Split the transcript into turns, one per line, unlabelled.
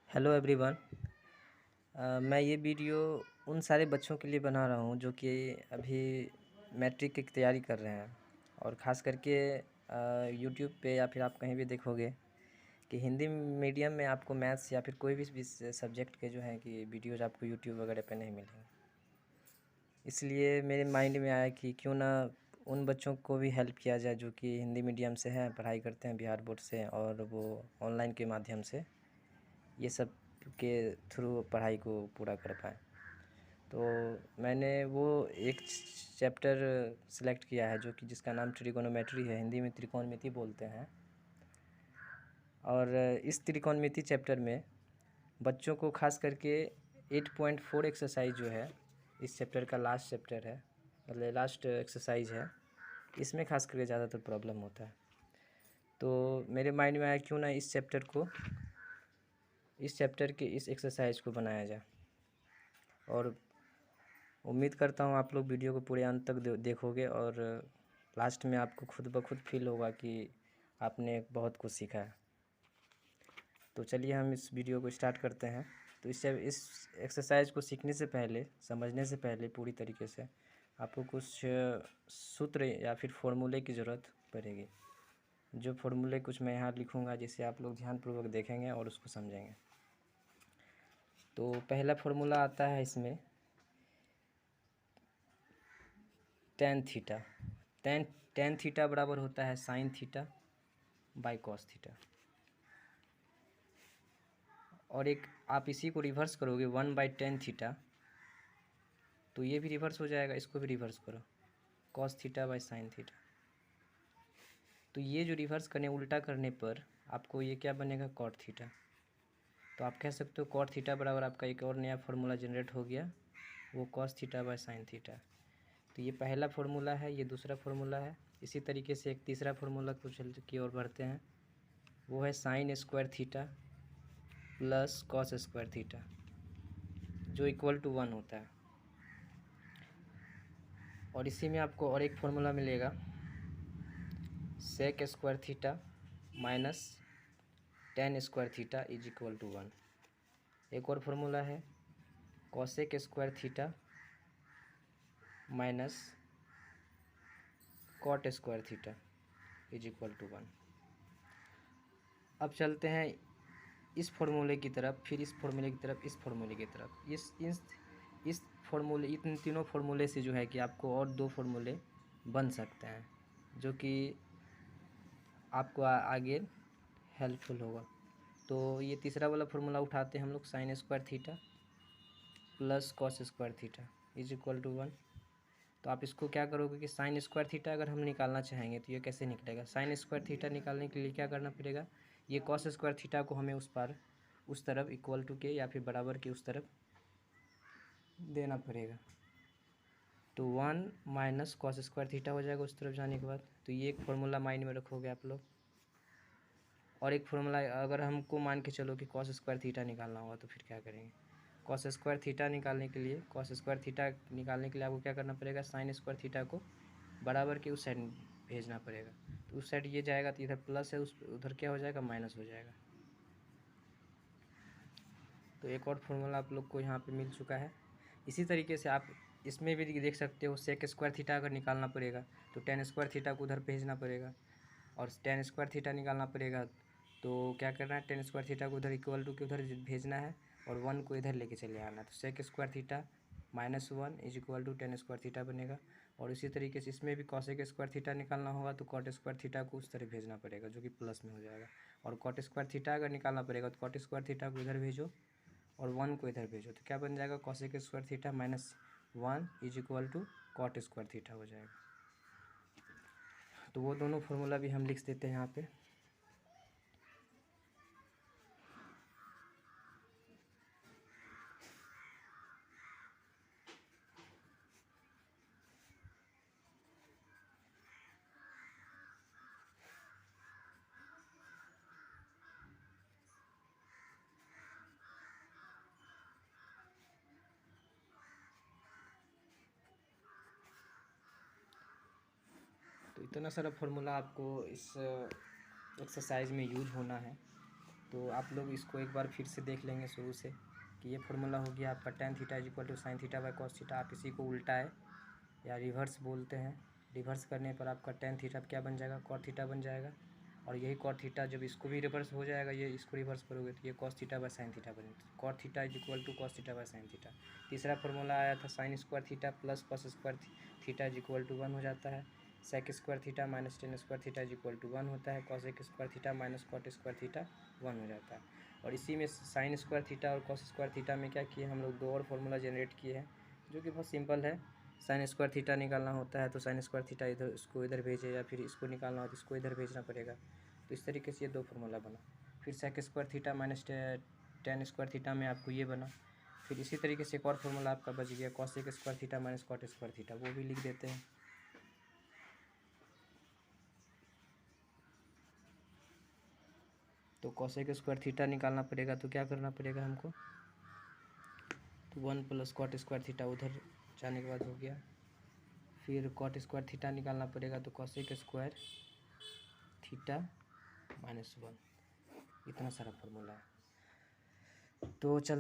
Hello everyone. मैं ये video उन सारे बच्चों के लिए बना रहा हूँ जो कि अभी मैट्रिक की तैयारी कर रहे हैं और ख़ास करके यूट्यूब पे या फिर आप कहीं भी देखोगे कि हिंदी मीडियम में आपको मैथ्स या फिर कोई भी सब्जेक्ट के जो हैं कि वीडियोज़ आपको यूट्यूब वगैरह पे नहीं मिलेंगे। इसलिए मेरे माइंड में आया कि क्यों ना उन बच्चों को भी हेल्प किया जाए जो कि हिंदी मीडियम से हैं, पढ़ाई करते हैं बिहार बोर्ड से, और वो ऑनलाइन के माध्यम से ये सब के थ्रू पढ़ाई को पूरा कर पाएँ। तो मैंने वो एक चैप्टर सेलेक्ट किया है जो कि जिसका नाम ट्रिगोनोमेट्री है, हिंदी में त्रिकोणमिति बोलते हैं। और इस त्रिकोणमिति चैप्टर में बच्चों को खास करके 8.4 एक्सरसाइज जो है, इस चैप्टर का लास्ट चैप्टर है, मतलब लास्ट एक्सरसाइज है, इसमें खास करके ज़्यादातर प्रॉब्लम होता है। तो मेरे माइंड में आया क्यों ना इस चैप्टर के इस एक्सरसाइज को बनाया जाए। और उम्मीद करता हूँ आप लोग वीडियो को पूरे अंत तक देखोगे और लास्ट में आपको खुद ब खुद फील होगा कि आपने बहुत कुछ सीखा है। तो चलिए हम इस वीडियो को स्टार्ट करते हैं। तो इस एक्सरसाइज को सीखने से पहले, समझने से पहले पूरी तरीके से आपको कुछ सूत्र या फिर फॉर्मूले की ज़रूरत पड़ेगी। जो फॉर्मूले कुछ मैं यहाँ लिखूँगा जिसे आप लोग ध्यानपूर्वक देखेंगे और उसको समझेंगे। तो पहला फॉर्मूला आता है इसमें टेन थीटा। टेन थीटा बराबर होता है sign theta by cos theta. और एक आप इसी को रिवर्स करोगे 1/10 थीटा, तो ये भी रिवर्स हो जाएगा, इसको भी रिवर्स करो, cos theta by sine theta. तो ये जो रिवर्स करने, उल्टा करने पर आपको ये क्या बनेगा, कॉट थीटा। तो आप कह सकते हो कॉट थीटा बराबर आपका एक और नया फार्मूला जनरेट हो गया, वो cos theta by sine theta. तो ये पहला फार्मूला है, ये दूसरा फार्मूला है। इसी तरीके से एक तीसरा फार्मूला कुछ की ओर बढ़ते हैं, वो है sign square theta plus cos square theta, जो इक्वल टू 1 होता है। और इसी में आपको और एक फार्मूला मिलेगा, sec square theta minus tan square theta is equal to 1। एक और फार्मूला है cosec square theta minus cot square theta is equal to 1। अब चलते हैं इस फार्मूले की तरफ, फिर इस फार्मूले की तरफ, इस फार्मूले की तरफ। इस फार्मूले, इन तीनों फार्मूले से जो है कि आपको और दो फार्मूले बन सकते हैं जो कि आपको आगे हेल्पफुल होगा। तो ये तीसरा वाला फार्मूला उठाते हैं हम लोग, sine square theta plus cos square theta is equal to 1। तो आप इसको क्या करोगे कि साइन स्क्वायर थीटा अगर हम निकालना चाहेंगे तो ये कैसे निकलेगा, साइन स्क्वायर थीटा निकालने के लिए क्या करना पड़ेगा, ये कॉस स्क्वायर थीटा को हमें उस तरफ इक्वल टू के या फिर बराबर के उस तरफ देना पड़ेगा। तो 1 माइनस कॉस स्क्वायर थीटा हो जाएगा उस तरफ जाने के बाद। तो ये एक फार्मूला माइंड में रखोगे आप लोग। और एक फार्मूला, अगर हमको मान के चलो कि कॉस स्क्वायर थीटा निकालना होगा तो फिर क्या करेंगे, कॉस स्क्वायर थीटा निकालने के लिए आपको क्या करना पड़ेगा, साइन स्क्वायर थीटा को बराबर के उस साइड भेजना पड़ेगा। तो उस साइड ये जाएगा तो इधर प्लस है, उधर क्या हो जाएगा, माइनस हो जाएगा। तो एक और फार्मूला आप लोग को यहाँ पे मिल चुका है। इसी तरीके से आप इसमें भी देख सकते हो, सेक स्क्वायर थीटा अगर निकालना पड़ेगा तो टेन स्क्वायर थीटा को उधर भेजना पड़ेगा, और टेन स्क्वायर थीटा निकालना पड़ेगा तो क्या करना है, टेन स्क्वायर थीटा को उधर इक्वल टू के उधर भेजना है और 1 को इधर लेके चले आना है। तो sec square theta minus 1 is equal to tan square theta बनेगा। और इसी तरीके से इसमें भी कॉसेक स्क्वायर थीटा निकालना होगा तो कॉट स्क्वायर थीटा को उस तरह भेजना पड़ेगा जो कि प्लस में हो जाएगा। और कॉट स्क्वायर थीटा अगर निकालना पड़ेगा तो कॉट स्क्वायर थीटा को इधर भेजो और 1 को इधर भेजो, तो क्या बन जाएगा, cosec square theta minus 1 is equal to cot square theta हो जाएगा। तो वो दोनों फार्मूला भी हम लिख देते हैं यहाँ पे। तो इतना सारा फार्मूला आपको इस एक्सरसाइज में यूज होना है। तो आप लोग इसको एक बार फिर से देख लेंगे शुरू से कि ये फार्मूला हो गया आपका tan theta is equal to sine theta by cos theta. आप इसी को उल्टा है या रिवर्स बोलते हैं। रिवर्स करने पर आपका tan थीटा क्या बन जाएगा, कॉट थीटा बन जाएगा। और यही कॉट थीटा जब इसको भी रिवर्स हो जाएगा, ये इसको रिवर्स करोगे तो ये cos theta by sine theta बनेगा। Cot theta is equal to cos theta by sine theta. तीसरा फार्मूला आया था sine square theta plus cos square theta is equal to 1 हो जाता है। Sec square theta minus tan square theta is equal to 1 होता है। Cosec square theta minus cot square theta 1 हो जाता है। और इसी में साइन स्क्वायर थीटा और कॉस स्क्वायर थीटा में क्या किए हम लोग, दो और फार्मूला जनरेट किए हैं जो कि बहुत सिंपल है। साइन स्क्वायर थीटा निकालना होता है तो साइन स्क्वायर थीटा इधर इसको इधर भेजे, या फिर इसको निकालना हो तो इसको इधर भेजना पड़ेगा। तो इस तरीके से ये दो फार्मूला बना। फिर sec square theta minus tan square theta में आपको ये बना। फिर इसी तरीके से एक और फार्मूला आपका बच गया cosec square theta minus cot square theta, वो भी लिख देते हैं। तो कॉसेक स्क्वायर थीटा निकालना पड़ेगा तो क्या करना पड़ेगा हमको, तो 1 प्लस कॉट स्क्वायर थीटा उधर जाने के बाद हो गया। फिर कॉट स्क्वायर थीटा निकालना पड़ेगा तो कॉसेक स्क्वायर थीटा माइनस 1, इतना सारा फार्मूला है। तो चल